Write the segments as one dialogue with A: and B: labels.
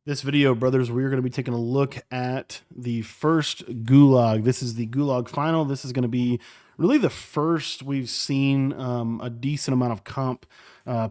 A: This video, brothers, we're going to be taking a look at the first Gulag. This is the Gulag final. This is going to be really the first we've seen a decent amount of comp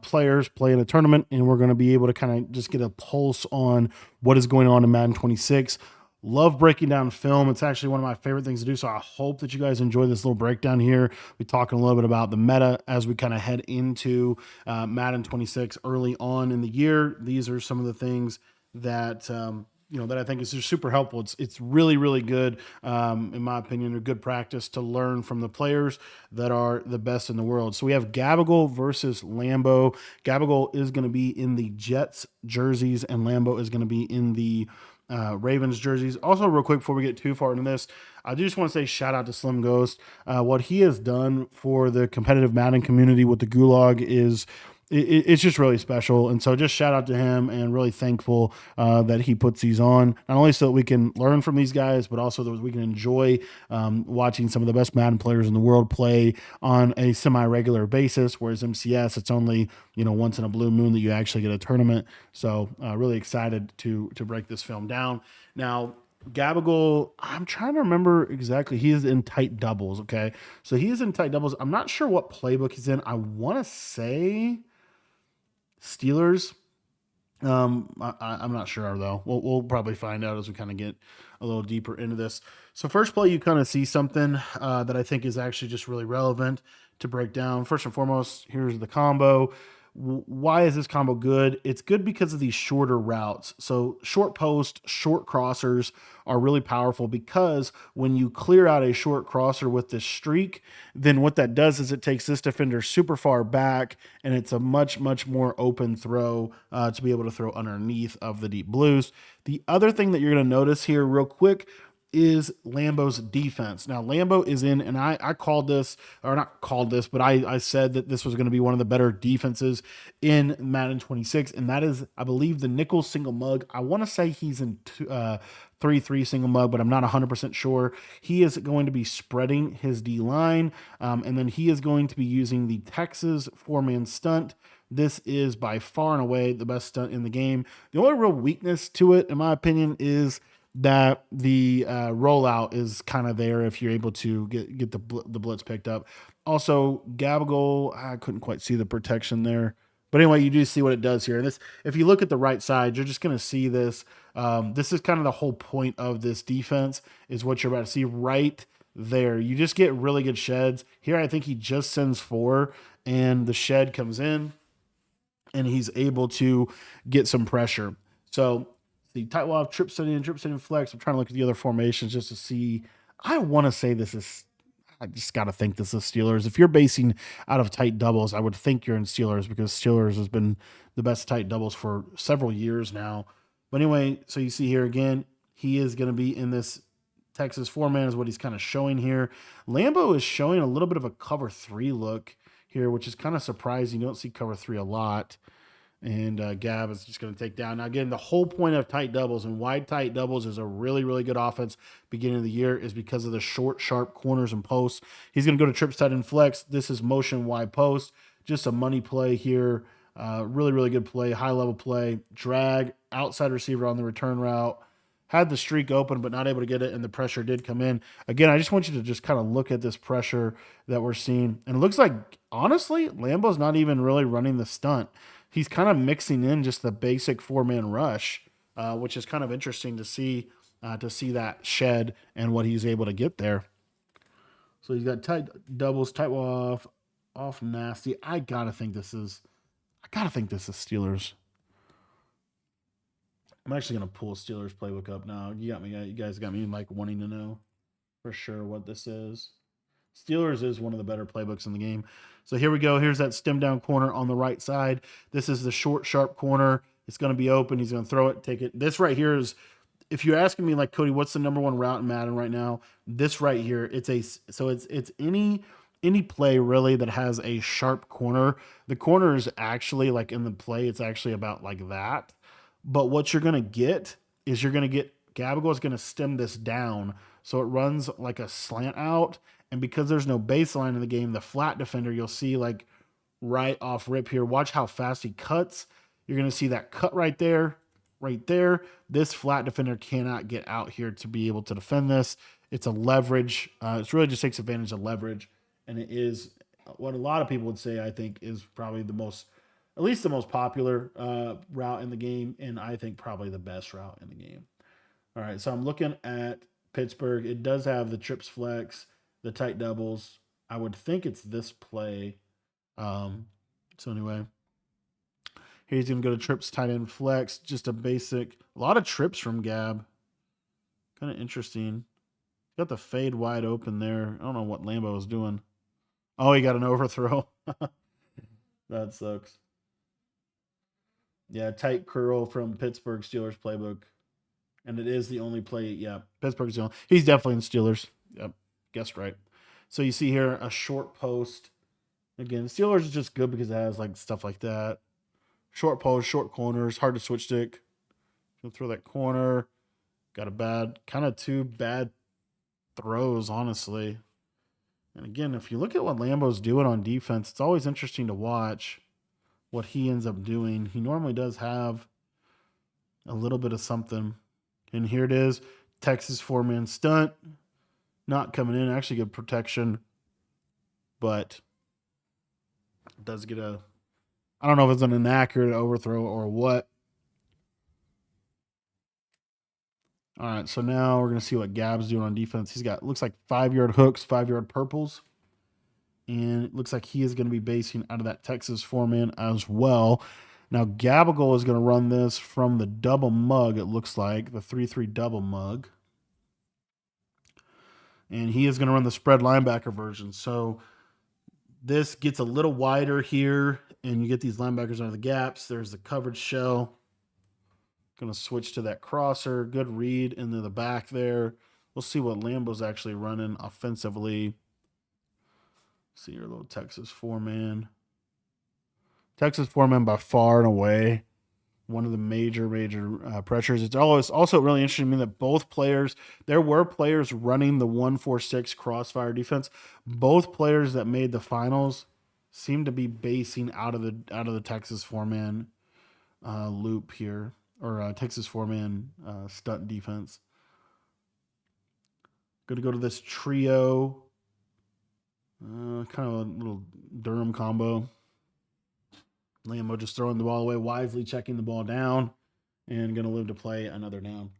A: players play in a tournament, and we're going to be able to kind of just get a pulse on what is going on in Madden 26. Love breaking down film. It's actually one of my favorite things to do. So I hope that you guys enjoy this little breakdown here. We're talking a little bit about the meta as we kind of head into Madden 26 early on in the year. These are some of the things that that I think is just super helpful. It's really really good, in my opinion, a good practice to learn from the players that are the best in the world. So we have Gabagol versus Lambo. Gabagol is going to be in the Jets jerseys, and Lambo is going to be in the Ravens jerseys. Also, real quick before we get too far into this, I do just want to say shout out to Slim Ghost. What he has done for the competitive Madden community with the Gulag is it's just really special. And so just shout out to him, and really thankful that he puts these on, not only so that we can learn from these guys, but also that we can enjoy watching some of the best Madden players in the world play on a semi-regular basis. Whereas MCS, it's only, once in a blue moon that you actually get a tournament. So really excited to break this film down. Now, Gabagol, I'm trying to remember exactly. He is in tight doubles. Okay. So he is in tight doubles. I'm not sure what playbook he's in. I want to say Steelers. I'm not sure though. We'll probably find out as we kind of get a little deeper into this. So first play, you kind of see something that I think is actually just really relevant to break down. First and foremost, here's the combo. Why is this combo good? It's good because of these shorter routes. So short post, short crossers are really powerful, because when you clear out a short crosser with this streak, then what that does is it takes this defender super far back, and it's a much, much more open throw to be able to throw underneath of the deep blues. The other thing that you're going to notice here real quick is Lambo's defense. Now, Lambo is in, and I called this, or not called this, but I said that this was going to be one of the better defenses in Madden 26, and that is, I believe, the nickel single mug. I want to say he's in 3-3 single mug, but I'm not 100% sure. He is going to be spreading his D line, and then he is going to be using the Texas four-man stunt. This is by far and away the best stunt in the game. The only real weakness to it, in my opinion, is that the rollout is kind of there if you're able to get the blitz picked up. Also, Gabagol, I couldn't quite see the protection there. But anyway, you do see what it does here. And this, if you look at the right side, you're just going to see this. This is kind of the whole point of this defense, is what you're about to see right there. You just get really good sheds. Here, I think he just sends 4, and the shed comes in, and he's able to get some pressure. So the tight wall, trip setting, flex. I'm trying to look at the other formations just to see. I want to say this is, I just got to think this is Steelers. If you're basing out of tight doubles, I would think you're in Steelers, because Steelers has been the best tight doubles for several years now. But anyway, so you see here again, he is going to be in this Texas four-man is what he's kind of showing here. Lambo is showing a little bit of a cover 3 look here, which is kind of surprising. You don't see cover 3 a lot. And Gab is just going to take down. Now, again, the whole point of tight doubles and wide tight doubles is a really, really good offense beginning of the year, is because of the short, sharp corners and posts. He's going to go to trips, tight, and flex. This is motion wide post. Just a money play here. Really, really good play. High-level play. Drag. Outside receiver on the return route. Had the streak open, but not able to get it, and the pressure did come in. Again, I just want you to just kind of look at this pressure that we're seeing. And it looks like, honestly, Lambo's not even really running the stunt. He's kind of mixing in just the basic four-man rush, which is kind of interesting to see that shed and what he's able to get there. So he's got tight doubles, tight wall off nasty. I gotta think this is Steelers. I'm actually gonna pull Steelers playbook up now. You guys got me like wanting to know for sure what this is. Steelers is one of the better playbooks in the game. So here we go. Here's that stem down corner on the right side. This is the short, sharp corner. It's going to be open. He's going to throw it, take it. This right here is, if you're asking me like, Cody, what's the number 1 route in Madden right now? This right here, it's any play really that has a sharp corner. The corner is actually like in the play, it's actually about like that. But what you're going to get is Gabagol is going to stem this down. So it runs like a slant out. And because there's no baseline in the game, the flat defender, you'll see like right off rip here. Watch how fast he cuts. You're going to see that cut right there. right there. This flat defender cannot get out here to be able to defend this. It's a leverage. It really just takes advantage of leverage, and it is what a lot of people would say. I think is probably the most, at least the most popular route in the game, and I think probably the best route in the game. All right, so I'm looking at Pittsburgh. It does have the trips flex, the tight doubles. I would think it's this play. Um, so anyway, he's going to go to trips, tight end flex, just a basic. A lot of trips from Gab. Kind of interesting. Got the fade wide open there. I don't know what Lambo was doing. Oh, he got an overthrow. That sucks. Yeah, tight curl from Pittsburgh Steelers playbook. And it is the only play. Yeah, Pittsburgh's the only. He's definitely in Steelers. Yep, guessed right. So you see here a short post. Again, Steelers is just good because it has like stuff like that. Short post, short corners, hard to switch stick. You'll throw that corner. Got a bad, kind of two bad throws, honestly. And again, if you look at what Lambo's doing on defense, it's always interesting to watch what he ends up doing. He normally does have a little bit of something. And here it is, Texas four-man stunt. Not coming in, actually good protection. But does get a, I don't know if it's an inaccurate overthrow or what. All right, so now we're going to see what Gab's doing on defense. He's got, looks like 5-yard hooks, 5-yard purples. And it looks like he is going to be basing out of that Texas four-man as well. Now, Gabagool is going to run this from the double mug, it looks like, the 3-3 double mug. And he is going to run the spread linebacker version. So this gets a little wider here, and you get these linebackers under the gaps. There's the coverage shell. Going to switch to that crosser. Good read into the back there. We'll see what Lambo's actually running offensively. See your little Texas four-man. Texas four-man by far and away one of the major pressures. It's always also really interesting to me that both players, there were players running the 1-4-6 crossfire defense. Both players that made the finals seem to be basing out of the Texas four-man loop here, or Texas four-man stunt defense. Going to go to this trio, kind of a little Durham combo. Lambo just throwing the ball away wisely, checking the ball down, and going to live to play another down.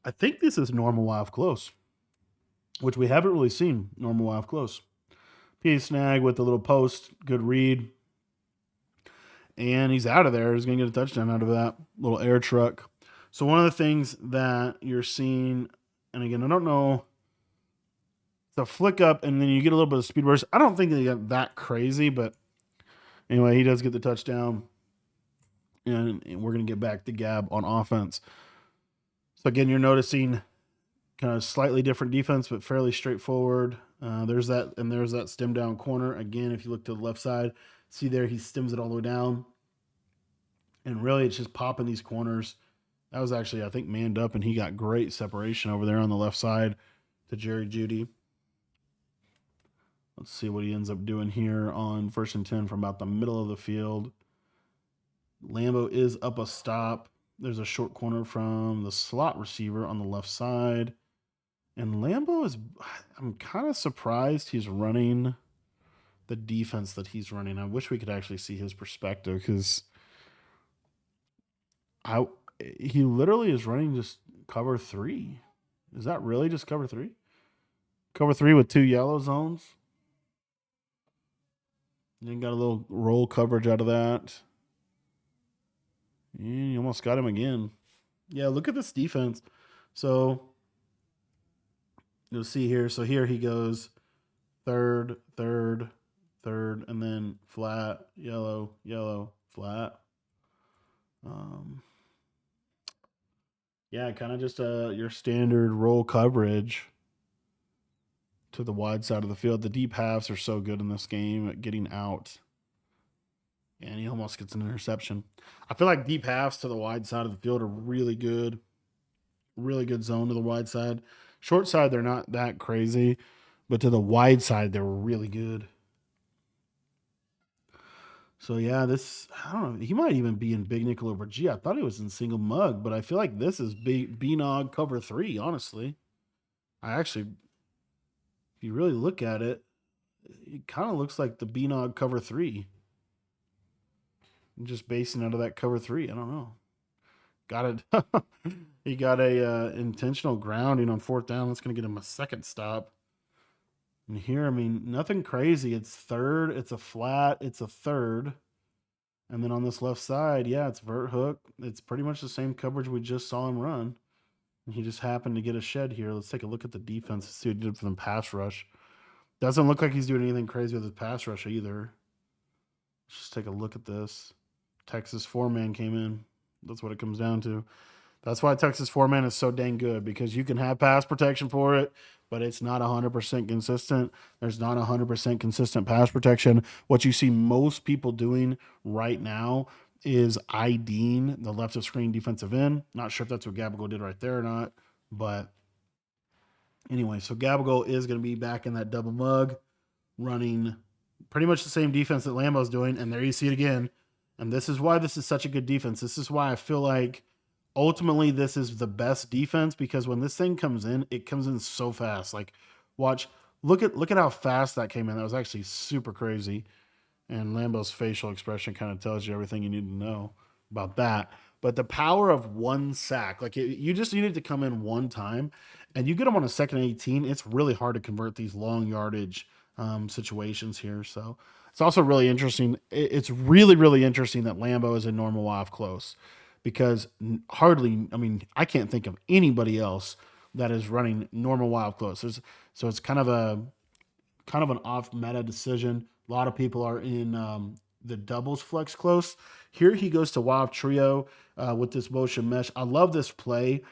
A: I think this is normal wild close, which we haven't really seen normal wild close. PA snag with the little post, good read. And he's out of there. He's going to get a touchdown out of that little air truck. So one of the things that you're seeing, and again, I don't know, the flick up, and then you get a little bit of speed burst. I don't think they got that crazy, but anyway, he does get the touchdown. And we're going to get back to Gab on offense. So again, you're noticing kind of slightly different defense, but fairly straightforward. There's that stem down corner. Again, if you look to the left side, see there, he stems it all the way down. And really, it's just popping these corners. That was actually, I think, manned up, and he got great separation over there on the left side to Jerry Jeudy. Let's see what he ends up doing here on 1st and 10 from about the middle of the field. Lambo is up a stop. There's a short corner from the slot receiver on the left side. And Lambo is, I'm kind of surprised he's running the defense that he's running. I wish we could actually see his perspective, because he literally is running just cover 3. Is that really just cover 3? Cover 3 with 2 yellow zones. Then got a little roll coverage out of that. And you almost got him again. Yeah, look at this defense. So you'll see here. So here he goes third, and then flat, yellow, flat. Yeah, kind of just your standard roll coverage to the wide side of the field. The deep halves are so good in this game at getting out. And he almost gets an interception. I feel like deep halves to the wide side of the field are really good. Really good zone to the wide side. Short side, they're not that crazy. But to the wide side, they were really good. So yeah, this I don't know. He might even be in big nickel over G. I thought he was in single mug, but I feel like this is B-Nog cover three. Honestly, I actually, if you really look at it, it kind of looks like the B-Nog cover three. I'm just basing out of that cover three. I don't know. Got it. He got a intentional grounding on fourth down. That's going to get him a second stop. And here, I mean, nothing crazy. It's third. It's a flat. It's a third. And then on this left side, yeah, it's vert hook. It's pretty much the same coverage we just saw him run. And he just happened to get a shed here. Let's take a look at the defense. See what he did for them pass rush. Doesn't look like he's doing anything crazy with his pass rush either. Let's just take a look at this. Texas four-man came in. That's what it comes down to. That's why Texas four-man is so dang good, because you can have pass protection for it, but it's not 100% consistent. There's not 100% consistent pass protection. What you see most people doing right now is IDing the left of screen defensive end. Not sure if that's what Gabagool did right there or not, but anyway, so Gabagool is going to be back in that double mug, running pretty much the same defense that Lambo's doing, and there you see it again. And this is why this is such a good defense. This is why I feel like ultimately this is the best defense, because when this thing comes in, it comes in so fast. Like, watch, look at how fast that came in. That was actually super crazy. And Lambo's facial expression kind of tells you everything you need to know about that. But the power of one sack, like you just needed to come in one time, and you get them on a second 18. It's really hard to convert these long yardage situations here. So it's also really interesting. It's really, really interesting that Lambo is in normal off close, because hardly, I mean, I can't think of anybody else that is running normal wild close. So it's kind of an off meta decision. A lot of people are in the doubles flex close. Here he goes to wild trio with this motion mesh. I love this play,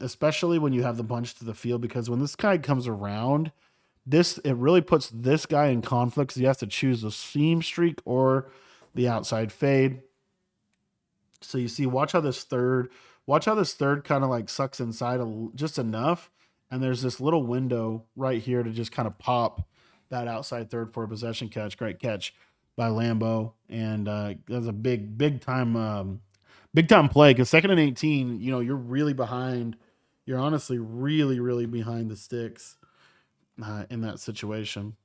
A: especially when you have the bunch to the field, because when this guy comes around, it really puts this guy in conflict, because he has to choose the seam streak or the outside fade. So you see, watch how this third kind of like sucks inside just enough, and there's this little window right here to just kind of pop that outside third for a possession catch. Great catch by Lambo, and that's a big time play, because second and 18, you're really behind. You're honestly really, really behind the sticks in that situation.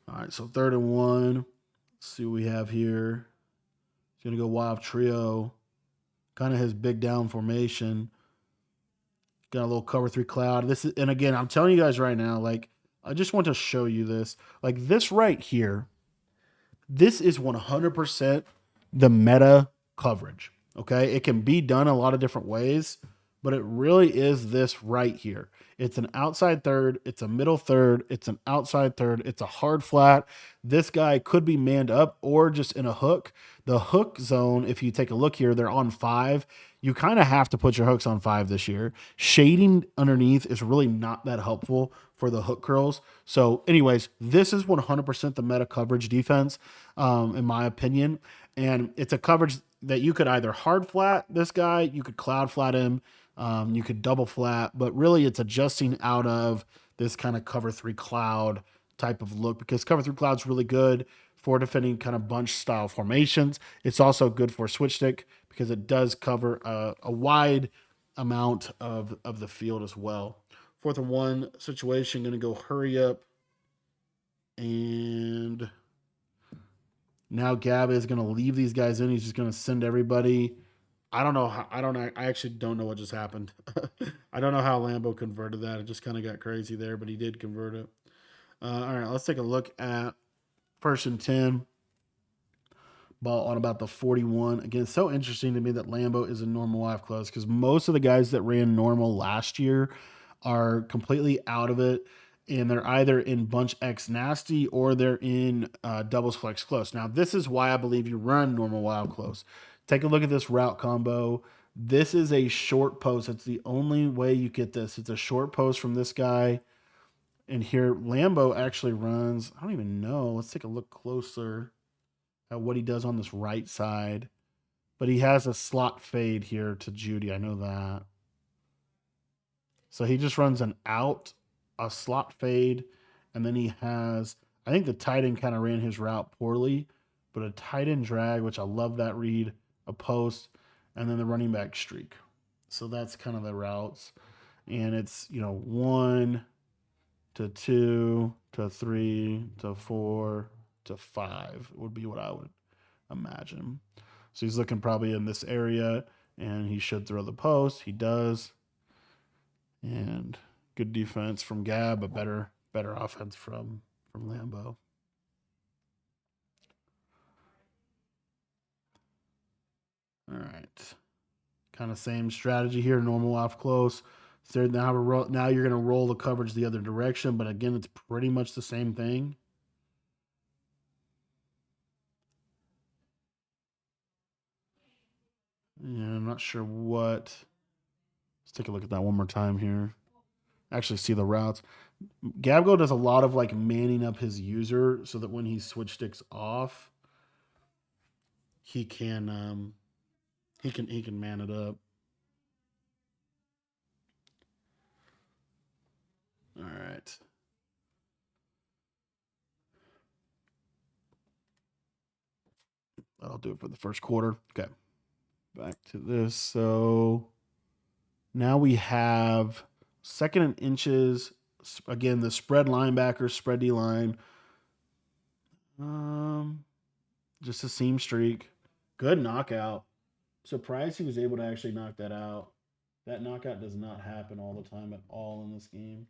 A: All right, so third and one. Let's see what we have here. He's gonna go wild trio, kind of his big down formation. Got a little cover three cloud. This is, and again, I'm telling you guys right now, like, I just want to show you this. Like, this right here, this is 100% the meta coverage. Okay. It can be done a lot of different ways, but it really is this right here. It's an outside third, it's a middle third, it's an outside third, it's a hard flat. This guy could be manned up or just in a hook. The hook zone, if you take a look here, they're on five. You kind of have to put your hooks on five this year. Shading underneath is really not that helpful for the hook curls. So, anyways, this is 100% the meta coverage defense, in my opinion. And it's a coverage that you could either hard flat this guy, you could cloud flat him, you could double flat, but really it's adjusting out of this kind of cover three cloud type of look, because cover three cloud's really good for defending kind of bunch style formations. It's also good for switch stick, because it does cover a wide amount of the field as well. Fourth and one situation, going to go hurry up, and now Gab is going to leave these guys in. He's just going to send everybody. I don't know. I actually don't know what just happened. I don't know how Lambo converted that. It just kind of got crazy there, but he did convert it. All right, let's take a look at first and 10. Ball on about the 41. Again, it's so interesting to me that Lambo is a normal live close, because most of the guys that ran normal last year are completely out of it, and they're either in bunch X nasty or they're in doubles flex close. Now, this is why I believe you run normal wild close. Take a look at this route combo. This is a short post. It's the only way you get this. It's a short post from this guy. And here, Lambo actually runs, I don't even know. Let's take a look closer at what he does on this right side. But he has a slot fade here to Judy. I know that. So he just runs an out, a slot fade, and then he has I think the tight end kind of ran his route poorly, but a tight end drag, which I love that read, a post, and then the running back streak. So that's kind of the routes. And it's, 1 to 2 to 3 to 4 to 5 would be what I would imagine. So he's looking probably in this area, and he should throw the post. He does. And good defense from Gab, but better offense from Lambo. All right. Kind of same strategy here, normal off close. So now you're going to roll the coverage the other direction, but again, it's pretty much the same thing. Yeah, I'm not sure what. Let's take a look at that one more time here. Actually, see the routes. Gabgo does a lot of like manning up his user so that when he switch sticks off, he can he can man it up. All right. That'll do it for the first quarter. Okay. Back to this. So now we have second and inches. Again, the spread linebacker, spread D line. Um, just a seam streak. Good knockout. Surprised he was able to actually knock that out. That knockout does not happen all the time at all in this game.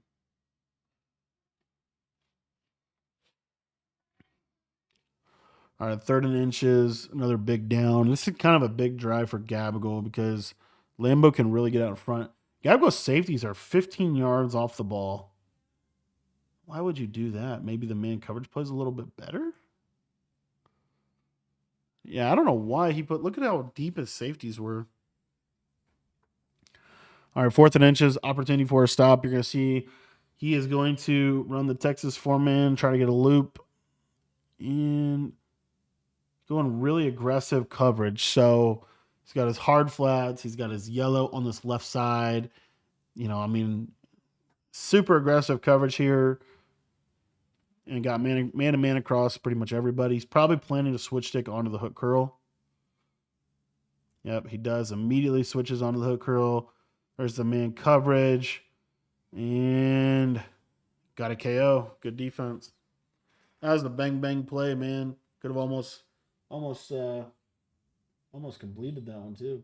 A: All right, third and inches, another big down. This is kind of a big drive for Gabagool because Lambo can really get out in front. Gabagool's safeties are 15 yards off the ball. Why would you do that? Maybe the man coverage plays a little bit better? Yeah, I don't know why he put. Look at how deep his safeties were. All right, fourth and inches, opportunity for a stop. You're going to see he is going to run the Texas four-man, try to get a loop, and going really aggressive coverage. So he's got his hard flats, he's got his yellow on this left side. Super aggressive coverage here. And got man to man across pretty much everybody. He's probably planning to switch stick onto the hook curl. Yep, he does. Immediately switches onto the hook curl. There's the man coverage. And got a KO. Good defense. That was the bang bang play, man. Could have almost completed that one too.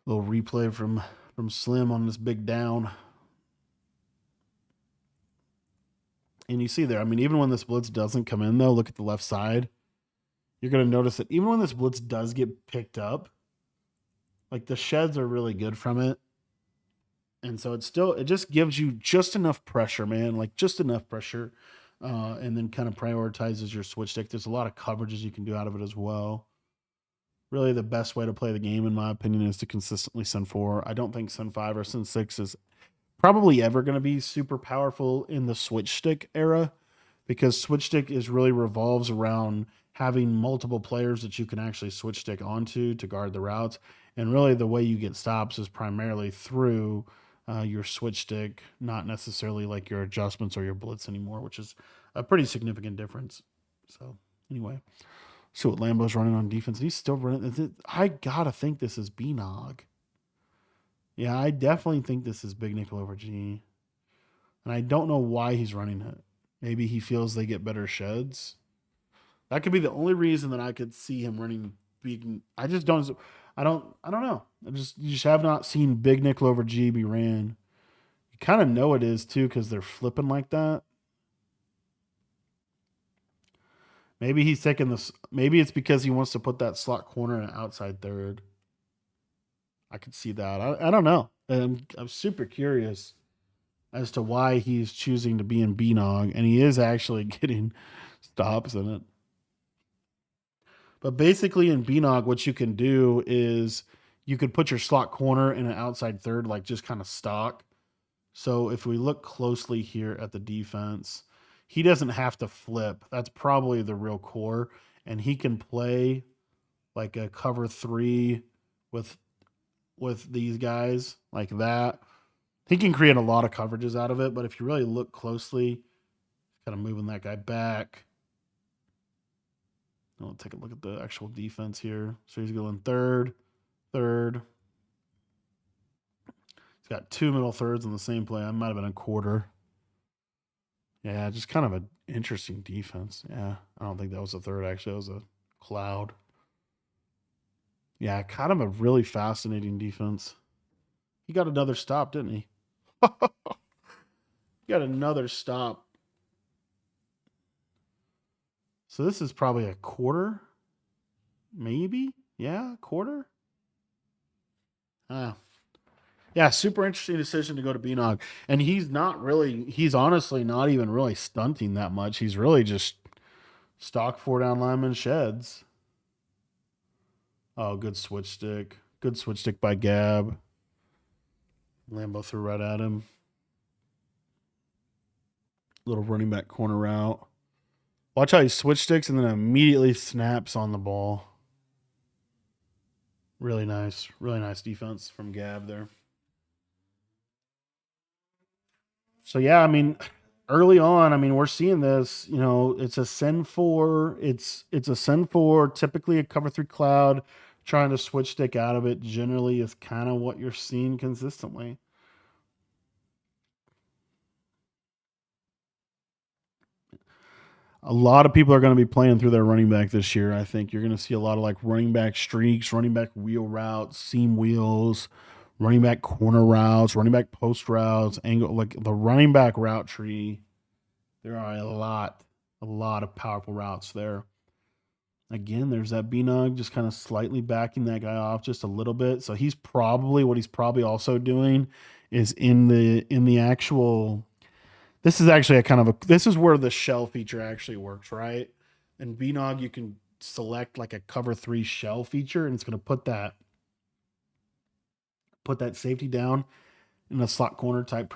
A: Little replay from Slim on this big down. And you see there, I mean, even when this blitz doesn't come in, though, look at the left side. You're going to notice that even when this blitz does get picked up, like the sheds are really good from it. And so it just gives you just enough pressure, man, like just enough pressure. And then kind of prioritizes your switch stick. There's a lot of coverages you can do out of it as well. Really, the best way to play the game, in my opinion, is to consistently send 4. I don't think send 5 or send 6 is probably ever going to be super powerful in the switch stick era because switch stick is really revolves around having multiple players that you can actually switch stick onto to guard the routes. And really, the way you get stops is primarily through your switch stick, not necessarily like your adjustments or your blitz anymore, which is a pretty significant difference. So, anyway, so what Lambo's running on defense. He's still running. I gotta think this is Benog. Yeah, I definitely think this is big nickel over G. And I don't know why he's running it. Maybe he feels they get better sheds. That could be the only reason that I could see him running big. I don't know. You just have not seen big nickel over G be ran. You kind of know it is too because they're flipping like that. Maybe he's taking this. Maybe it's because he wants to put that slot corner and outside third. I could see that. I don't know. I'm super curious as to why he's choosing to be in Benog, and he is actually getting stops in it. But basically, in Benog, what you can do is you could put your slot corner in an outside third, like just kind of stock. So if we look closely here at the defense, he doesn't have to flip. That's probably the real core, and he can play like a cover 3 with these guys like that. He can create a lot of coverages out of it, but if you really look closely, kind of moving that guy back. I'll take a look at the actual defense here. So he's going third, third. He's got two middle thirds in the same play. I might have been a quarter. Yeah, just kind of an interesting defense. Yeah, I don't think that was a third, actually. That was a cloud. Yeah, kind of a really fascinating defense. He got another stop, didn't he? He got another stop. So this is probably a quarter, maybe. Yeah, quarter. Ah, yeah, super interesting decision to go to Beanog. And he's honestly not even really stunting that much. He's really just stock four down lineman sheds. Oh, good switch stick. Good switch stick by Gab. Lambo threw right at him. Little running back corner route. Watch how he switch sticks and then immediately snaps on the ball. Really nice. Really nice defense from Gab there. So yeah, I mean, early on, I mean, we're seeing this. You know, it's a send four. It's a send four. Typically, a cover three cloud. Trying to switch stick out of it generally is kind of what you're seeing consistently. A lot of people are going to be playing through their running back this year. I think you're going to see a lot of like running back streaks, running back wheel routes, seam wheels, running back corner routes, running back post routes, angle like the running back route tree. There are a lot of powerful routes there. Again, there's that Benog just kind of slightly backing that guy off just a little bit. So he's probably what he's probably also doing is in the actual. This is actually a kind of a. This is where the shell feature actually works, right? In Benog, you can select like a cover three shell feature, and it's going to put that safety down in a slot corner type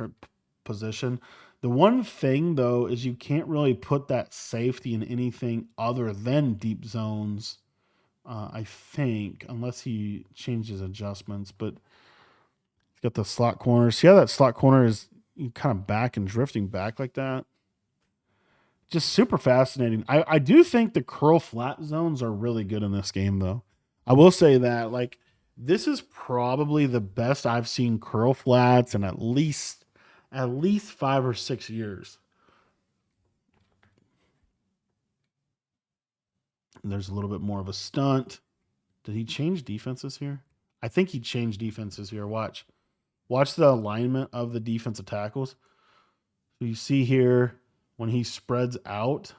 A: position. The one thing though is you can't really put that safety in anything other than deep zones. I think unless he changes adjustments, but he's got the slot corner. See how that slot corner is kind of back and drifting back like that. Just super fascinating. I do think the curl flat zones are really good in this game though. I will say that like this is probably the best I've seen curl flats in at least 5 or 6 years. And there's a little bit more of a stunt. Did he change defenses here? I think he changed defenses here. Watch the alignment of the defensive tackles. So you see here when he spreads out.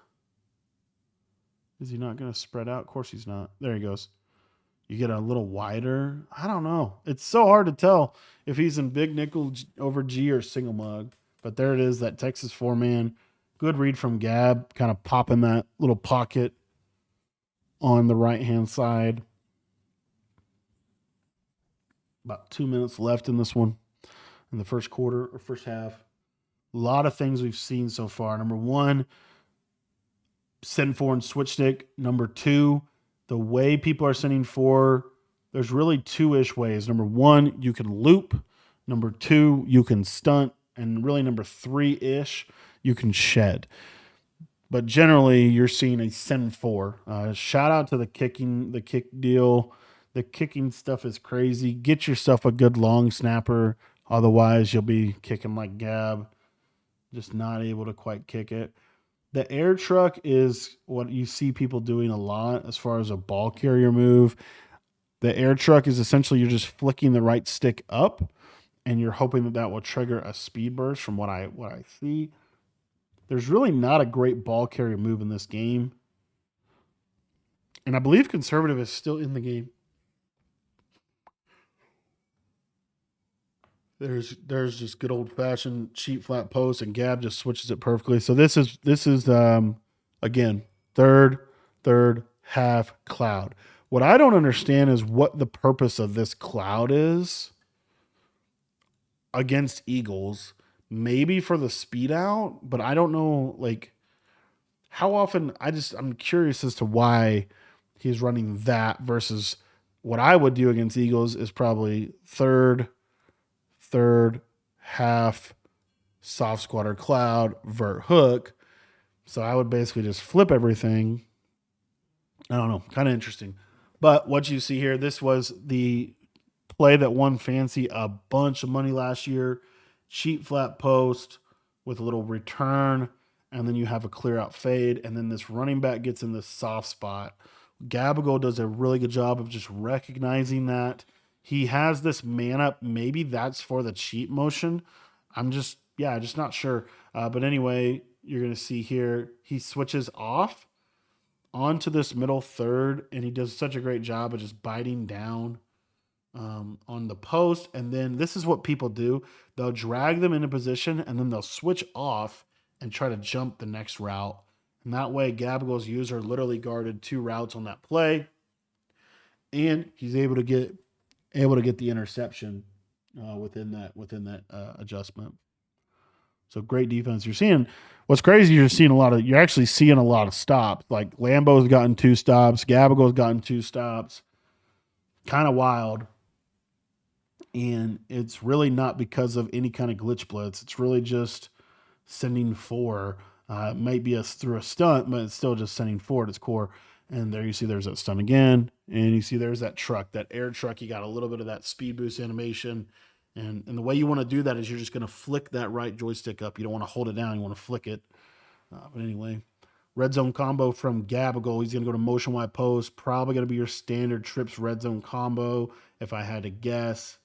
A: Is he not going to spread out? Of course he's not. There he goes. You get a little wider. I don't know. It's so hard to tell if he's in big nickel over G or single mug. But there it is, that Texas four man. Good read from Gab, kind of popping that little pocket on the right hand side. About 2 minutes left in this one, in the first quarter or first half. A lot of things we've seen so far. Number one, send four and switch stick. Number two, the way people are sending four, there's really two ish ways. Number one, you can loop. Number two, you can stunt. And really, number three ish, you can shed. But generally, you're seeing a send four. Shout out to the kick deal. The kicking stuff is crazy. Get yourself a good long snapper. Otherwise, you'll be kicking like Gab, just not able to quite kick it. The air truck is what you see people doing a lot as far as a ball carrier move. The air truck is essentially you're just flicking the right stick up, and you're hoping that that will trigger a speed burst. From what I see, there's really not a great ball carrier move in this game, and I believe conservative is still in the game. There's just good old fashioned cheap flat post, and Gab just switches it perfectly. So this is again third third half cloud. What I don't understand is what the purpose of this cloud is against Eagles. Maybe for the speed out, but I don't know like how often. I'm curious as to why he's running that versus what I would do against Eagles is probably third half, soft squatter cloud, vert hook. So I would basically just flip everything. I don't know, kind of interesting. But what you see here, this was the play that won Fancy a bunch of money last year. Cheap flat post with a little return, and then you have a clear out fade, and then this running back gets in this soft spot. Gabagool does a really good job of just recognizing that. He has this man up. Maybe that's for the cheat motion. Just not sure. But anyway, you're going to see here, he switches off onto this middle third, and he does such a great job of just biting down on the post. And then this is what people do: they'll drag them into position, and then they'll switch off and try to jump the next route. And that way, Gabagool's user literally guarded 2 routes on that play, and he's able to get the interception within that adjustment. So great defense. What's crazy, you're actually seeing a lot of stops. Like Lambo's gotten 2 stops, Gabagool's gotten 2 stops. Kind of wild. And it's really not because of any kind of glitch blitz. It's really just sending 4. It might be through a stunt, but it's still just sending 4 at its core. And there you see there's that stunt again. And you see there's that truck, that air truck. You got a little bit of that speed boost animation. And the way you want to do that is you're just going to flick that right joystick up. You don't want to hold it down. You want to flick it. But anyway, red zone combo from Gabagool. He's going to go to motion wide post. Probably going to be your standard trips red zone combo, if I had to guess.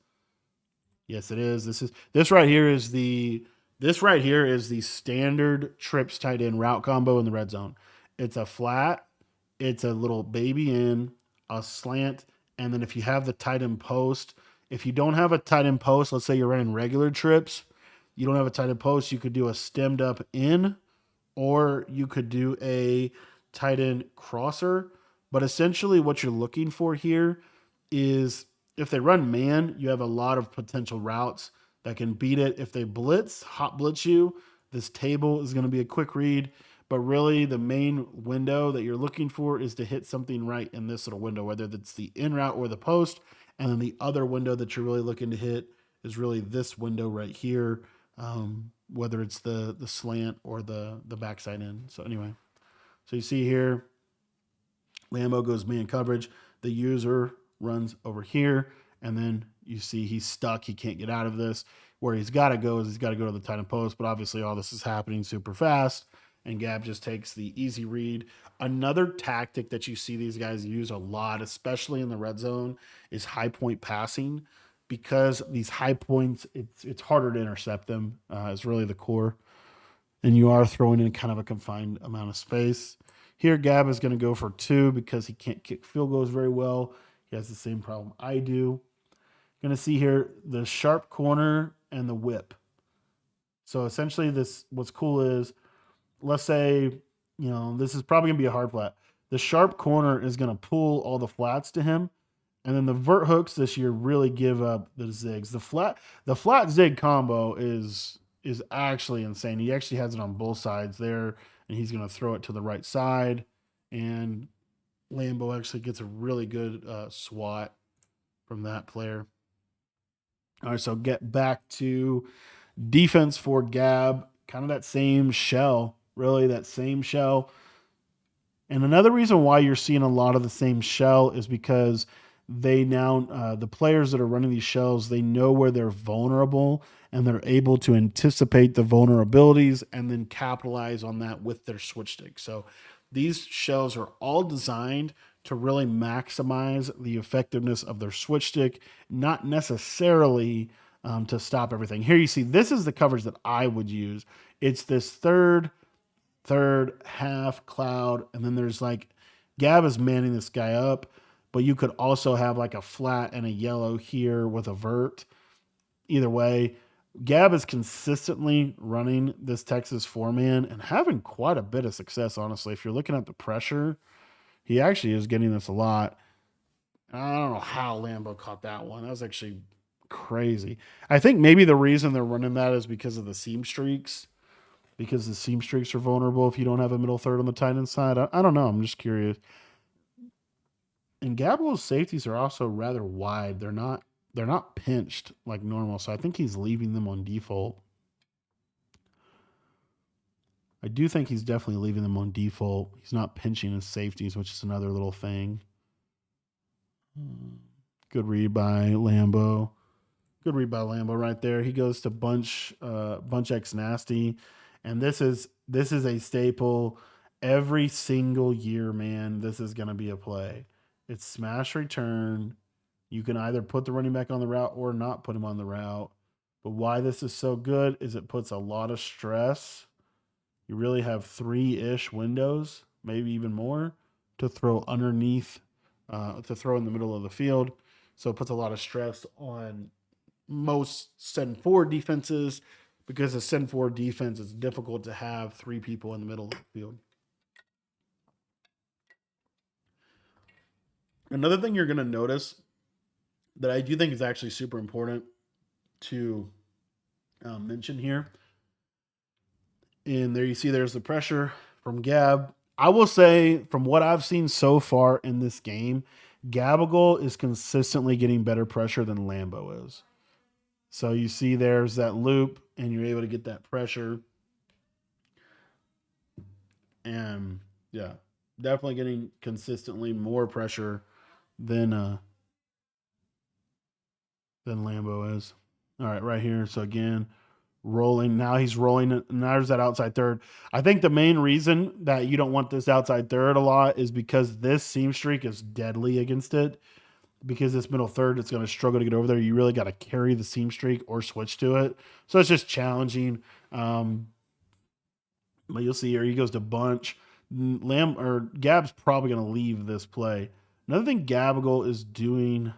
A: Yes, it is. This right here is the standard trips tight end route combo in the red zone. It's a flat, it's a little baby in, a slant, and then if you have the tight end post, if you don't have a tight end post, let's say you're running regular trips, you don't have a tight end post, you could do a stemmed up in, or you could do a tight end crosser. But essentially what you're looking for here is, if they run man, you have a lot of potential routes that can beat it. If they hot blitz you, this table is going to be a quick read. But really, the main window that you're looking for is to hit something right in this little window, whether it's the in route or the post. And then the other window that you're really looking to hit is really this window right here, whether it's the slant or the backside in. So anyway, so you see here, Lambo goes man coverage. The user runs over here, and then you see he's stuck. He can't get out of this. Where he's got to go is he's got to go to the tight end post, but obviously all this is happening super fast, and Gab just takes the easy read. Another tactic that you see these guys use a lot, especially in the red zone, is high point passing, because these high points, it's harder to intercept them. Is really the core, and you are throwing in kind of a confined amount of space. Here, Gab is going to go for 2 because he can't kick field goals very well. He has the same problem I do. Going to see here the sharp corner and the whip. So essentially, what's cool is, let's say, this is probably going to be a hard flat. The sharp corner is going to pull all the flats to him, and then the vert hooks this year really give up the zigs. The flat zig combo is actually insane. He actually has it on both sides there, and he's going to throw it to the right side, and Lambo actually gets a really good swat from that player. All right, so get back to defense for Gab. Kind of that same shell, really, that same shell. And another reason why you're seeing a lot of the same shell is because they now, the players that are running these shells, they know where they're vulnerable, and they're able to anticipate the vulnerabilities and then capitalize on that with their switch stick. So these shells are all designed to really maximize the effectiveness of their switch stick, not necessarily to stop everything. Here you see, this is the coverage that I would use. It's this third, half cloud, and then there's like, Gab is manning this guy up, but you could also have like a flat and a yellow here with a vert. Either way, Gab is consistently running this Texas 4-man and having quite a bit of success, honestly. If you're looking at the pressure, he actually is getting this a lot. I don't know how Lambo caught that one. That was actually crazy. I think maybe the reason they're running that is because of the seam streaks, because the seam streaks are vulnerable if you don't have a middle third on the tight end side. I don't know. I'm just curious. And Gabagool's safeties are also rather wide. They're not they're not pinched like normal. So I think he's leaving them on default. I do think he's definitely leaving them on default. He's not pinching his safeties, which is another little thing. Good read by Lambo. Good read by Lambo right there. He goes to bunch X nasty, and this is a staple every single year, man. This is gonna be a play. It's smash return. You can either put the running back on the route or not put him on the route. But why this is so good is it puts a lot of stress. You really have three-ish windows, maybe even more, to throw underneath, to throw in the middle of the field. So it puts a lot of stress on most send forward defenses because a send forward defense is difficult to have three people in the middle of the field. Another thing you're going to notice that I do think is actually super important to mention here, and there you see there's the pressure from Gab. I will say, from what I've seen so far in this game, Gabagool is consistently getting better pressure than Lambo is. So you see there's that loop, and you're able to get that pressure. And yeah, definitely getting consistently more pressure than uh than Lambo is. All right, right here. So again, rolling. Now he's rolling. Now there's that outside third. I think the main reason that you don't want this outside third a lot is because this seam streak is deadly against it. Because this middle third, it's going to struggle to get over there. You really got to carry the seam streak or switch to it. So it's just challenging. But you'll see here he goes to bunch. Lamb or Gab's probably going to leave this play. Another thing Gabagool is doing.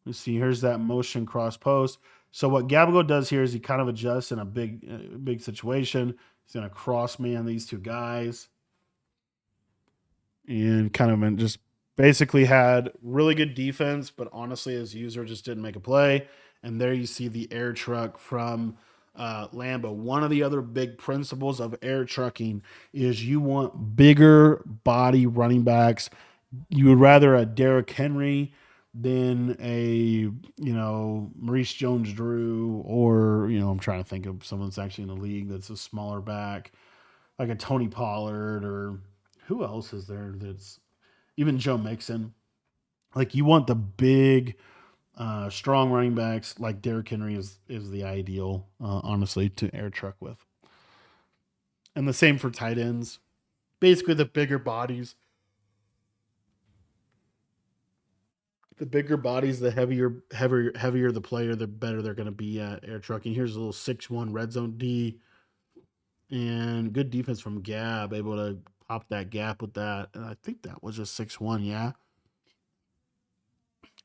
A: Let's see. Here's that motion cross post. So what Gabagool does here is he kind of adjusts in a big situation. He's going to cross man these two guys, and kind of just basically had really good defense, but honestly, his user just didn't make a play. And there you see the air truck from Lambo. One of the other big principles of air trucking is you want bigger body running backs. You would rather a Derrick Henry than a Maurice Jones-Drew, or I'm trying to think of someone that's actually in the league that's a smaller back, like a Tony Pollard, or who else is there that's even Joe Mixon. Like you want the big, strong running backs. Like Derrick Henry is the ideal, honestly, to air truck with. And the same for tight ends. Basically, the bigger bodies, the heavier the player, the better they're going to be at air trucking. Here's a little 6-1 red zone D, and good defense from Gab, able to pop that gap with that. And I think that was just 6-1, yeah.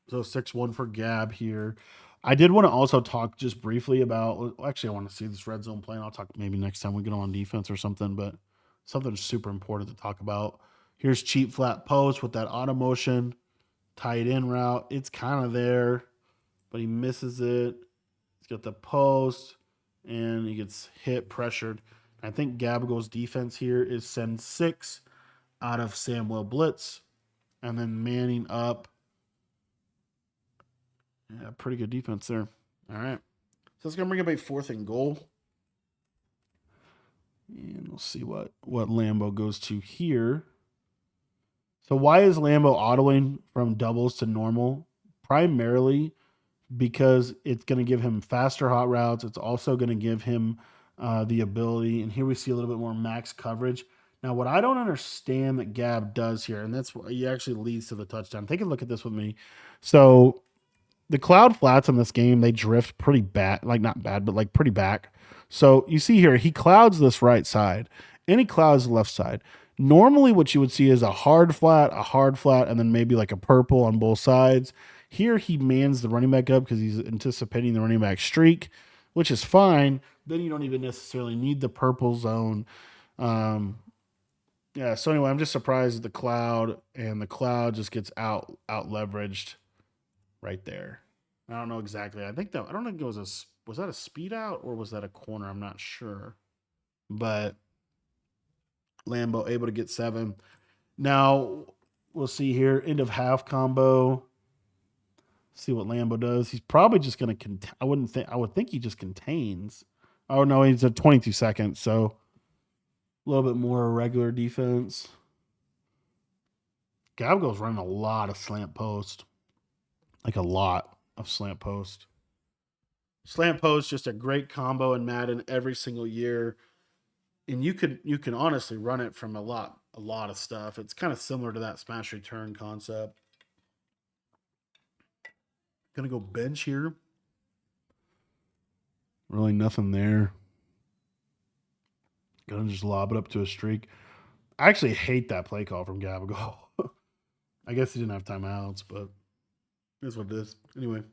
A: So 6-1 for Gab here. I did want to also talk just briefly about. Well, actually, I want to see this red zone play. And I'll talk maybe next time we get on defense or something. But something super important to talk about. Here's cheap flat post with that auto motion, tight end route. It's kind of there, but he misses it. He's got the post, and he gets hit, pressured. I think Gabagool's defense here is send 6 out of Samuel blitz, and then manning up. Yeah, pretty good defense there. All right. So it's going to bring up a 4th and goal. And we'll see what Lambo goes to here. So why is Lambo autoing from doubles to normal? Primarily because it's going to give him faster hot routes. It's also going to give him the ability. And here we see a little bit more max coverage. Now, what I don't understand that Gab does here, and that's what he actually leads to the touchdown. Take a look at this with me. So the cloud flats in this game, they drift pretty bad, like not bad, but like pretty back. So you see here, he clouds this right side and he clouds the left side. Normally, what you would see is a hard flat, and then maybe like a purple on both sides. Here, he mans the running back up because he's anticipating the running back streak, which is fine. Then you don't even necessarily need the purple zone. Um, yeah. So anyway, I'm just surprised at the cloud, and the cloud just gets out leveraged right there. I don't know exactly. I don't think it was was that a speed out or was that a corner? I'm not sure. But Lambo able to get 7. Now we'll see here. End of half combo. See what Lambo does. He's probably just going to. I wouldn't think. I would think he just contains. Oh no, he's at 22 seconds, so a little bit more regular defense. Gabago's running a lot of slant post, like a lot of slant post. Slant post just a great combo in Madden every single year, and you can honestly run it from a lot of stuff. It's kind of similar to that smash return concept. Gonna go bench here. Really nothing there. Gonna just lob it up to a streak. I actually hate that play call from Gabago. I guess he didn't have timeouts, but that's what it is. Anyway,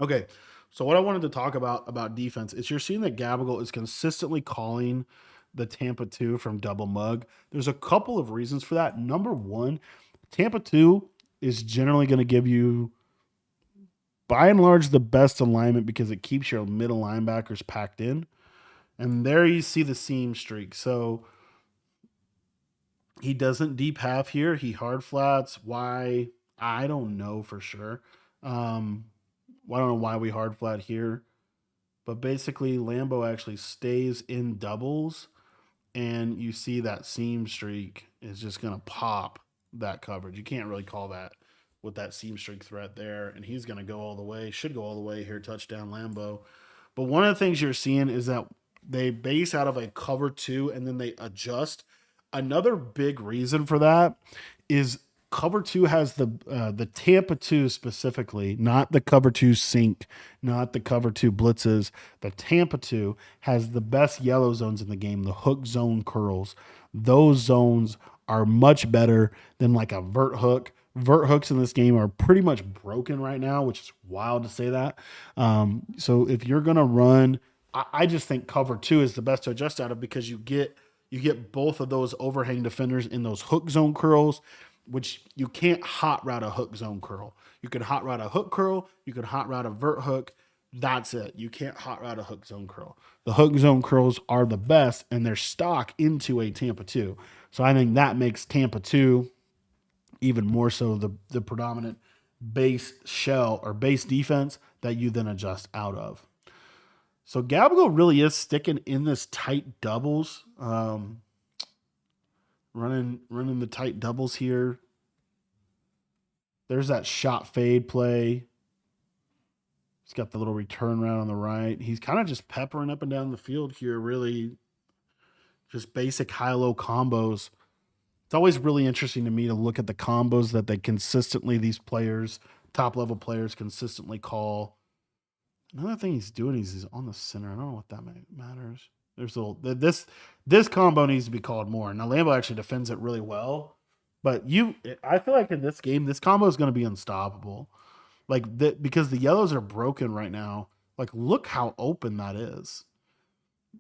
A: okay. So what I wanted to talk about defense is you're seeing that Gabago is consistently calling the Tampa 2 from double mug. There's a couple of reasons for that. Number one, Tampa 2 is generally going to give you, by and large, the best alignment because it keeps your middle linebackers packed in. And there you see the seam streak. So he doesn't deep half here. He hard flats. Why? I don't know for sure. Um, I don't know why we hard flat here. But basically, Lambo actually stays in doubles, and you see that seam streak is just going to pop that coverage. You can't really call that with that seam streak threat there, and he's going to go all the way, should go all the way here, touchdown Lambo. But one of the things you're seeing is that they base out of a cover two and then they adjust. Another big reason for that is cover two has the Tampa two specifically, not the cover two sink, not the cover two blitzes. The Tampa two has the best yellow zones in the game, the hook zone curls. Those zones are much better than like a vert hook. Vert hooks in this game are pretty much broken right now, which is wild to say that. So if you're gonna run, I just think cover two is the best to adjust out of because you get both of those overhang defenders in those hook zone curls, which you can't hot route a hook zone curl. You can hot route a hook curl, you can hot route a vert hook. That's it. You can't hot route a hook zone curl. The hook zone curls are the best and they're stock into a Tampa 2. So I think that makes Tampa 2 even more so the predominant base shell or base defense that you then adjust out of. So Gabago really is sticking in this tight doubles, running the tight doubles here. There's that shot fade play. He's got the little return route on the right. He's kind of just peppering up and down the field here, really just basic high-low combos. It's always really interesting to me to look at the combos that they consistently, these players, top level players, consistently call. Another thing he's doing is he's on the center. I don't know what that matters. There's a little, this combo needs to be called more. Now Lambo actually defends it really well, but I feel like in this game, this combo is going to be unstoppable. Like because the yellows are broken right now. Like look how open that is.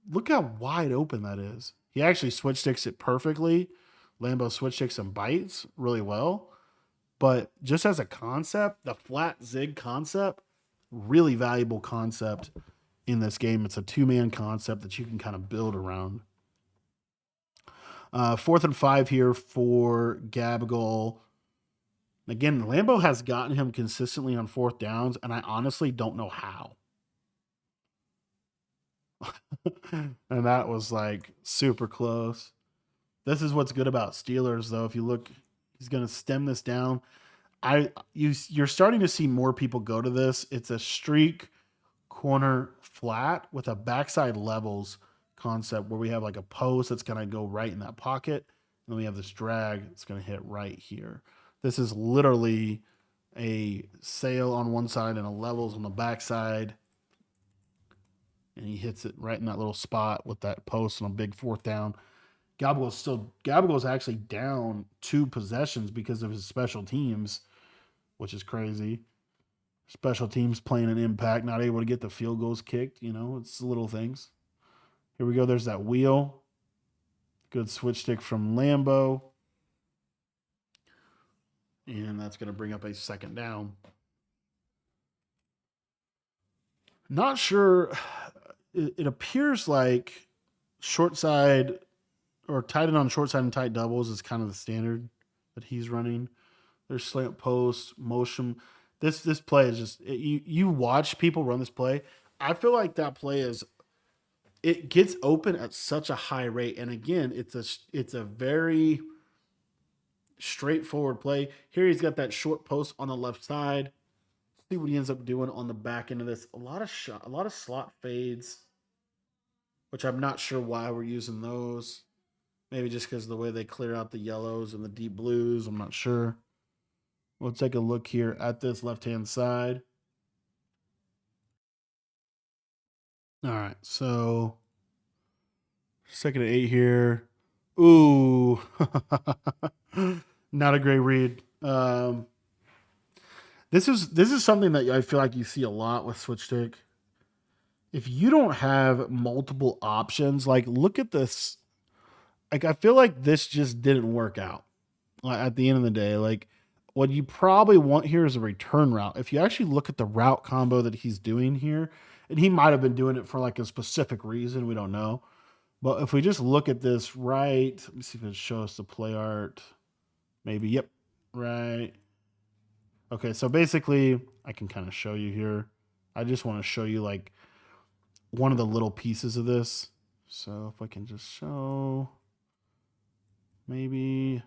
A: Look how wide open that is. He actually switch sticks it perfectly. Lambo switch sticks and bites really well. But just as a concept, the flat zig concept, really valuable concept in this game. It's a two-man concept that you can kind of build around. 4th and 5 here for Gabagool. Again, Lambo has gotten him consistently on 4th downs, and I honestly don't know how. And that was like super close. This is what's good about Steelers, though. If you look, he's going to stem this down. You're starting to see more people go to this. It's a streak corner flat with a backside levels concept where we have like a post that's going to go right in that pocket. And we have this drag that's going to hit right here. This is literally a sail on one side and a levels on the backside. And he hits it right in that little spot with that post on a big 4th down. Gabago's actually down 2 possessions because of his special teams, which is crazy. Special teams playing an impact, not able to get the field goals kicked. It's the little things. Here we go. There's that wheel. Good switch stick from Lambo. And that's going to bring up a 2nd down. Not sure. It appears like short side or tight end on short side and tight doubles is kind of the standard that he's running. There's slant post, motion. This play is just you watch people run this play. I feel like that play is it gets open at such a high rate, and again, it's a very straightforward play. Here he's got that short post on the left side. See what he ends up doing on the back end of this. A lot of slot fades, which I'm not sure why we're using those. Maybe just because of the way they clear out the yellows and the deep blues. I'm not sure. We'll take a look here at this left hand side. All right, so 2nd and 8 here. Ooh, not a great read. This is something that I feel like you see a lot with switch stick. If you don't have multiple options, like look at this. Like I feel like this just didn't work out. At the end of the day, like what you probably want here is a return route. If you actually look at the route combo that he's doing here, and he might have been doing it for like a specific reason, we don't know. But if we just look at this right, let me see if it shows the play art. Maybe, yep, right. Okay, so basically, I can kind of show you here. I just want to show you like one of the little pieces of this. So if I can just show, maybe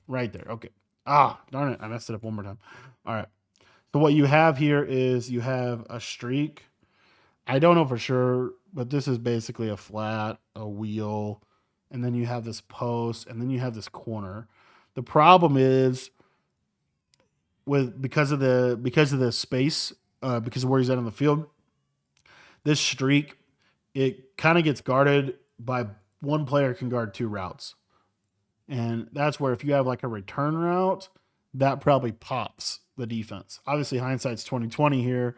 A: right there. Okay. Ah, darn it. I messed it up one more time. All right. So what you have here is you have a streak. I don't know for sure, but this is basically a flat, a wheel, and then you have this post, and then you have this corner. The problem is with because of the space, because of where he's at on the field, this streak, it kind of gets guarded by one player can guard two routes. And that's where if you have like a return route, that probably pops the defense. Obviously, hindsight's 2020 here,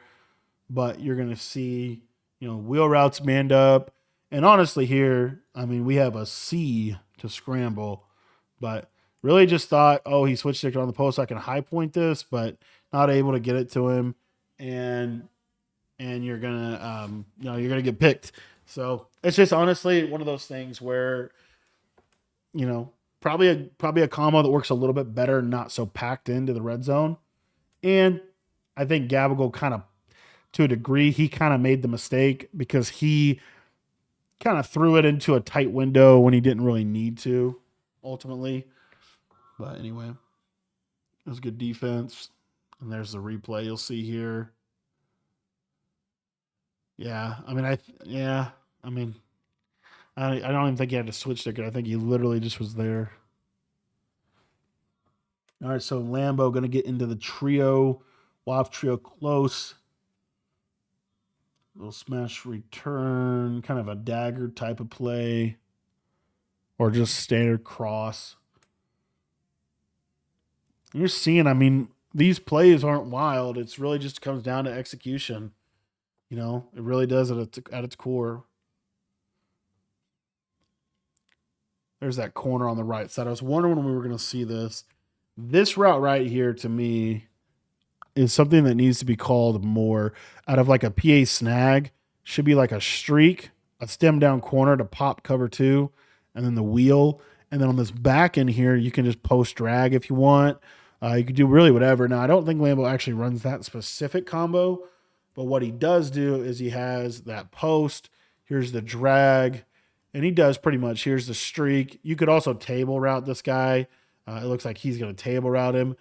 A: but you're gonna see, wheel routes manned up. And honestly, here, I mean, we have a C to scramble, but really just thought, oh, he switched it on the post. I can high point this, but not able to get it to him, and you're gonna you're gonna get picked. So it's just honestly one of those things where probably a combo that works a little bit better, not so packed into the red zone. And I think Gabagool kind of, to a degree, he kind of made the mistake because he kind of threw it into a tight window when he didn't really need to, ultimately. But anyway, it was good defense. And there's the replay you'll see here. Yeah, I mean, I mean, I don't even think he had to switch ticket. I think he literally just was there. All right, so Lambo going to get into the trio. Waft trio close. Little smash return, kind of a dagger type of play, or just standard cross. And you're seeing, I mean, these plays aren't wild. It's really just comes down to execution. It really does at its core. There's that corner on the right side. I was wondering when we were going to see this. This route right here to me is something that needs to be called more out of like a PA snag. Should be like a streak, a stem down corner to pop cover two, and then the wheel. And then on this back end here, you can just post drag if you want. You can do really whatever. Now, I don't think Lambo actually runs that specific combo, but what he does do is he has that post. Here's the drag, and he does pretty much. Here's the streak. You could also table route this guy. It looks like he's going to table route him.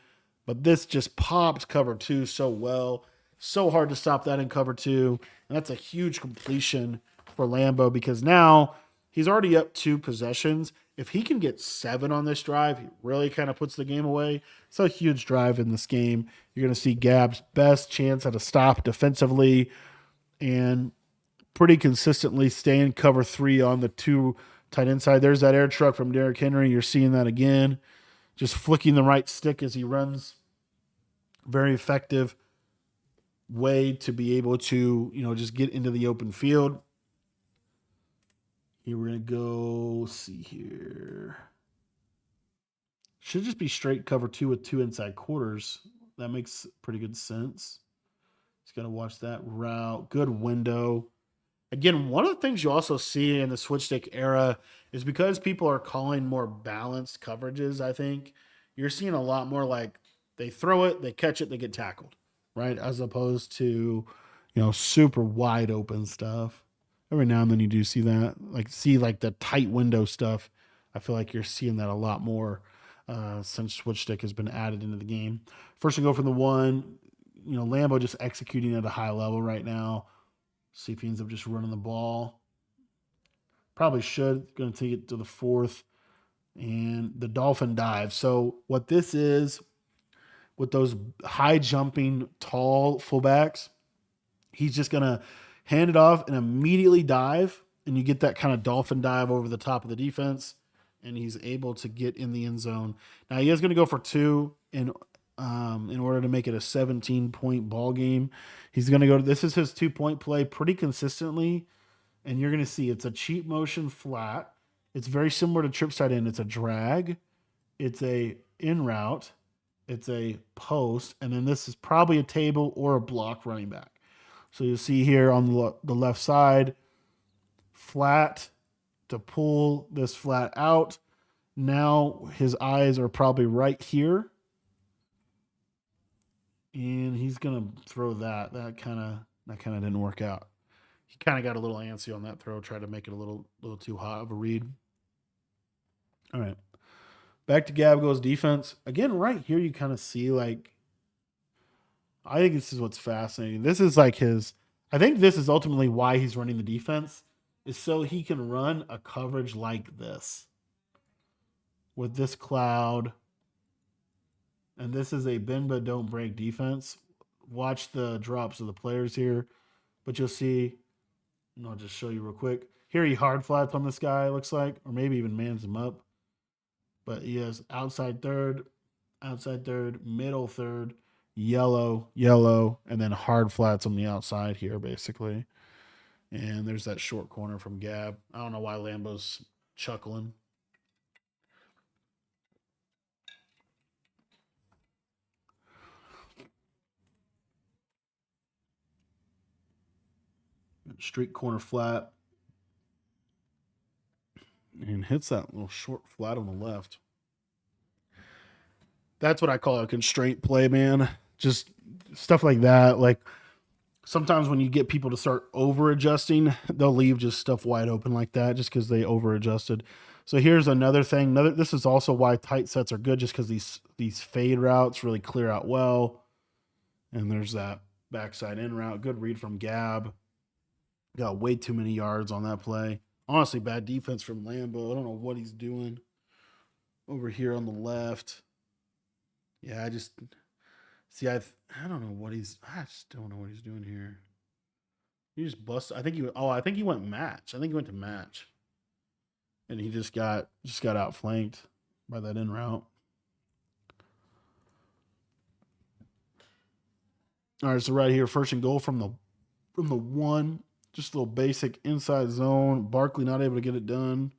A: But this just pops cover two so well. So hard to stop that in cover two. And that's a huge completion for Lambo because now he's already up 2 possessions. If he can get 7 on this drive, he really kind of puts the game away. It's a huge drive in this game. You're going to see Gab's best chance at a stop defensively and pretty consistently staying cover 3 on the 2 tight end side. There's that air truck from Derrick Henry. You're seeing that again. Just flicking the right stick as he runs. Very effective way to be able to, just get into the open field. Here we're going to go see here. Should just be straight cover 2 with 2 inside quarters. That makes pretty good sense. Just got to watch that route. Good window. Again, one of the things you also see in the switch stick era is because people are calling more balanced coverages, I think, you're seeing a lot more like They throw it, they catch it, they get tackled, right? As opposed to, super wide open stuff. Every now and then you do see that, like the tight window stuff. I feel like you're seeing that a lot more since switch stick has been added into the game. First and go from the one, Lambo just executing at a high level right now. See if he ends up just running the ball. Probably should. Going to take it to the fourth. And the Dolphin dive. So what this is with those high jumping, tall fullbacks, he's just going to hand it off and immediately dive. And you get that kind of dolphin dive over the top of the defense. And he's able to get in the end zone. Now he is going to go for two in order to make it a 17-point ball game. He's going to go. This is his 2-point play pretty consistently. And you're going to see it's a cheat motion flat. It's very similar to trip side in. It's a drag. It's a in route. It's a post. And then this is probably a table or a block running back. So you'll see here on the left side, flat to pull this flat out. Now his eyes are probably right here. And he's going to throw that. That kind of didn't work out. He kind of got a little antsy on that throw, tried to make it a little too hot of a read. All right. Back to Gabgo's defense. Again, right here you kind of see I think this is what's fascinating. This is I think this is ultimately why he's running the defense, is so he can run a coverage like this. With this cloud. And this is a bend but don't break defense. Watch the drops of the players here. But you'll see, and I'll just show you real quick. Here he hard flats on this guy, it looks like, or maybe even mans him up. But he has outside third, middle third, yellow, and then hard flats on the outside here, basically. And there's that short corner from Gab. I don't know why Lambo's chuckling. Straight corner flat. And hits that little short flat on the left. That's what I call a constraint play, man. Just stuff like that. Like sometimes when you get people to start over adjusting, they'll leave just stuff wide open like that just because they over adjusted. So here's another thing. This is also why tight sets are good, just because these fade routes really clear out well. And there's that backside in route. Good read from Gab. Got way too many yards on that play. Honestly, bad defense from Lambo. I don't know what he's doing over here on the left. Yeah, I just see. I don't know what he's. I just don't know what he's doing here. He just busted. I think he. Oh, I think he went match. I think he went to match, and he just got outflanked by that in route. All right, so right here, first and goal from the one. Just a little basic inside zone. Barkley not able to get it done.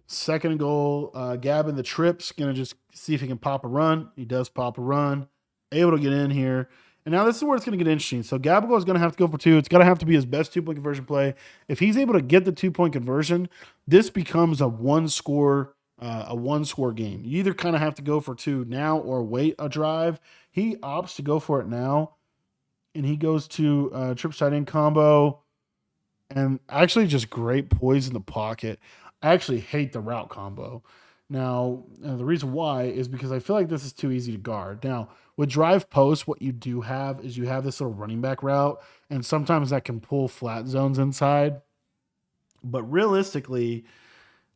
A: Second and goal. Gab in the trips. Going to just see if he can pop a run. He does pop a run. Able to get in here. And now this is where it's going to get interesting. So Gabagool is going to have to go for two. It's going to have to be his best 2-point conversion play. If he's able to get the 2-point conversion, this becomes a one-score game. You either kind of have to go for two now or wait a drive. He opts to go for it now. And he goes to trip side in combo, and actually just great poise in the pocket. I actually hate the route combo. Now, the reason why is because I feel like this is too easy to guard. Now, with drive post, what you do have is you have this little running back route, and sometimes that can pull flat zones inside. But realistically,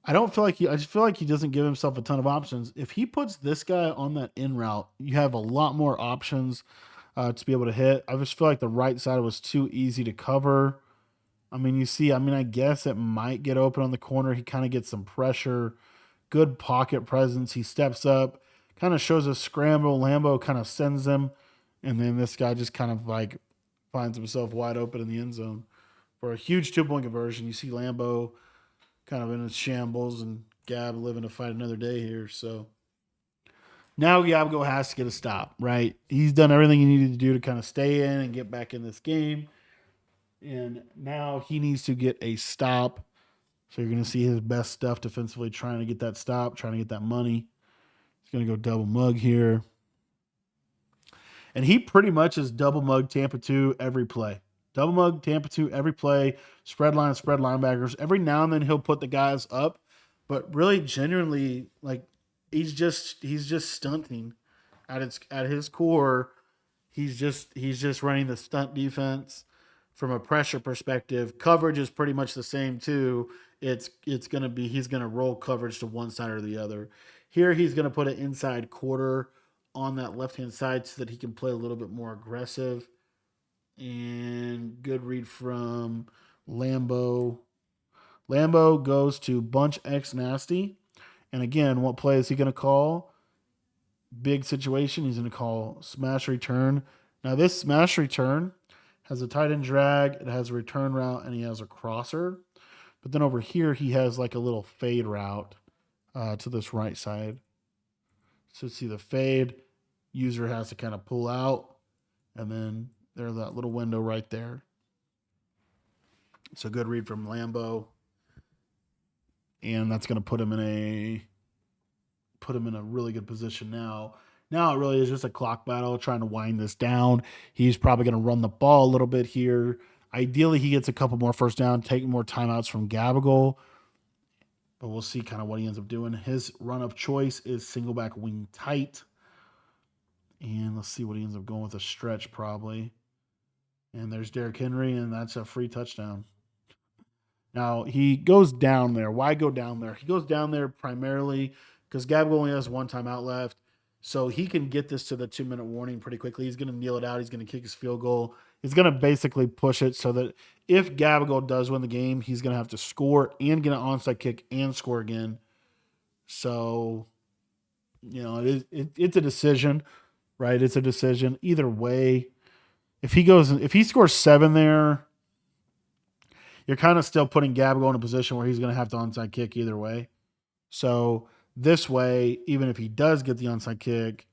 A: I just feel like he doesn't give himself a ton of options. If he puts this guy on that in route, you have a lot more options to be able to hit. I just feel like the right side was too easy to cover. I guess it might get open on the corner. He kind of gets some pressure, good pocket presence. He steps up, kind of shows a scramble. Lambo kind of sends him, and then this guy just kind of finds himself wide open in the end zone for a huge 2-point conversion. You see Lambo kind of in his shambles and Gab living to fight another day here. So now Gabgo has to get a stop, right? He's done everything he needed to do to kind of stay in and get back in this game. And now he needs to get a stop. So you're going to see his best stuff defensively, trying to get that stop, trying to get that money. He's going to go double mug here. And he pretty much is double mug Tampa 2 every play. Double mug Tampa 2 every play. Spread line, spread linebackers. Every now and then he'll put the guys up, but really genuinely like he's just stunting at his core. He's just running the stunt defense from a pressure perspective. Coverage is pretty much the same too. It's gonna be he's gonna roll coverage to one side or the other. Here he's gonna put an inside quarter on that left hand side so that he can play a little bit more aggressive. And good read from Lambo. Lambo goes to bunch X nasty. And again, what play is he going to call? Big situation. He's going to call smash return. Now, this smash return has a tight end drag, it has a return route, and he has a crosser. But then over here, he has like a little fade route to this right side. So see the fade, user has to kind of pull out, and then there's that little window right there. It's a good read from Lambo, and that's going to put him in a really good position now. Now it really is just a clock battle, trying to wind this down. He's probably going to run the ball a little bit here. Ideally, he gets a couple more first down, take more timeouts from Gabagool, but we'll see kind of what he ends up doing. His run of choice is single back wing tight, and let's see what he ends up going with, a stretch probably. And there's Derrick Henry, and that's a free touchdown. Now he goes down there. Why go down there? He goes down there primarily because Gabagool only has one timeout left. So he can get this to the 2-minute warning pretty quickly. He's going to kneel it out. He's going to kick his field goal. He's going to basically push it so that if Gabagool does win the game, he's going to have to score and get an onside kick and score again. So, it's a decision, right? It's a decision. Either way, if he scores 7 there, you're kind of still putting Gabagool in a position where he's going to have to onside kick either way. So this way, even if he does get the onside kick,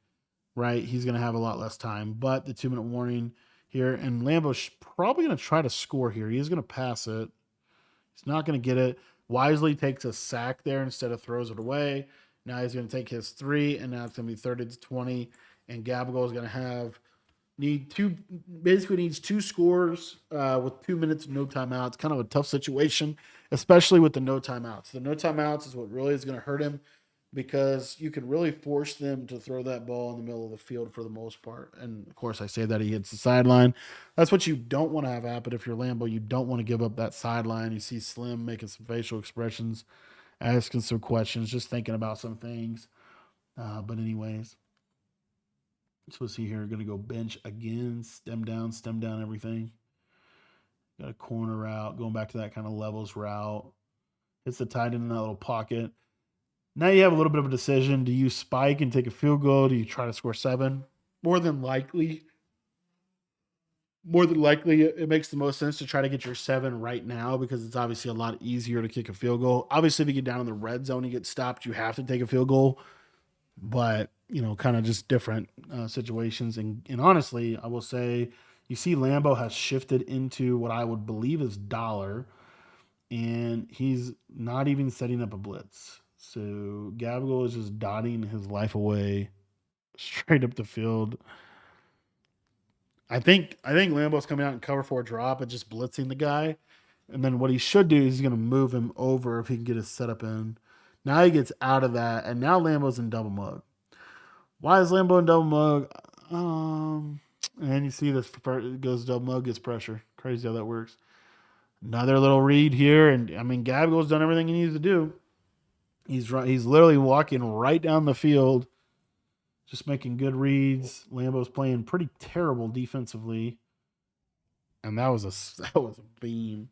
A: right, he's going to have a lot less time. But the 2-minute warning here, and Lambo's probably going to try to score here. He is going to pass it. He's not going to get it. Wisely takes a sack there instead of throws it away. Now he's going to take his 3, and now it's going to be 30-20. And Gabagool is going to needs 2 scores with 2 minutes, no timeouts. Kind of a tough situation, especially with the no timeouts. The no timeouts is what really is going to hurt him because you can really force them to throw that ball in the middle of the field for the most part. And of course, I say that he hits the sideline. That's what you don't want to have happen if you're Lambo. You don't want to give up that sideline. You see Slim making some facial expressions, asking some questions, just thinking about some things. But anyways. So we'll see here. Going to go bench again, stem down everything. Got a corner route, going back to that kind of levels route. Hits the tight end in that little pocket. Now you have a little bit of a decision. Do you spike and take a field goal? Do you try to score 7? More than likely, it makes the most sense to try to get your 7 right now because it's obviously a lot easier to kick a field goal. Obviously, if you get down in the red zone, you get stopped, you have to take a field goal. But kind of just different situations. And honestly, I will say, you see Lambo has shifted into what I would believe is dollar, and he's not even setting up a blitz. So Gabagool is just dotting his life away straight up the field. I think Lambo's coming out and cover for a drop and just blitzing the guy. And then what he should do is he's going to move him over if he can get his setup in. Now he gets out of that, and now Lambo's in double mug. Why is Lambo in double mug? And you see this goes double mug, gets pressure. Crazy how that works. Another little read here, and I mean Gabagool's done everything he needs to do. He's literally walking right down the field, just making good reads. Lambo's playing pretty terrible defensively, and that was a beam.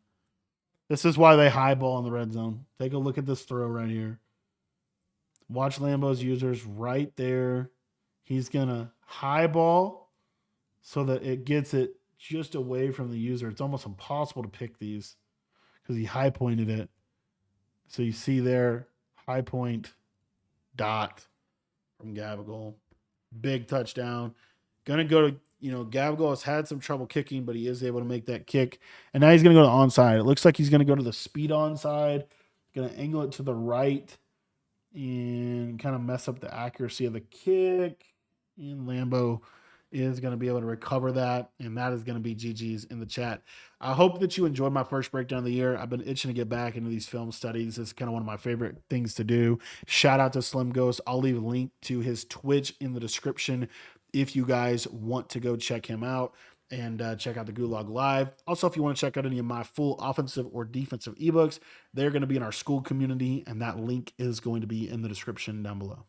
A: This is why they highball in the red zone. Take a look at this throw right here. Watch Lambo's users right there. He's going to highball so that it gets it just away from the user. It's almost impossible to pick these because he high pointed it. So you see there, high point dot from Gabagool. Big touchdown. Going to go to, Gabagool has had some trouble kicking, but he is able to make that kick. And now he's going to go to onside. It looks like he's going to go to the speed onside. Going to angle it to the right. and kind of mess up the accuracy of the kick. And Lambo is going to be able to recover that. And that is going to be GG's in the chat. I hope that you enjoyed my first breakdown of the year. I've been itching to get back into these film studies. It's kind of one of my favorite things to do. Shout out to Slim Ghost. I'll leave a link to his Twitch in the description if you guys want to go check him out and check out the Gulag Live. Also, if you want to check out any of my full offensive or defensive ebooks, they're going to be in our school community, and that link is going to be in the description down below.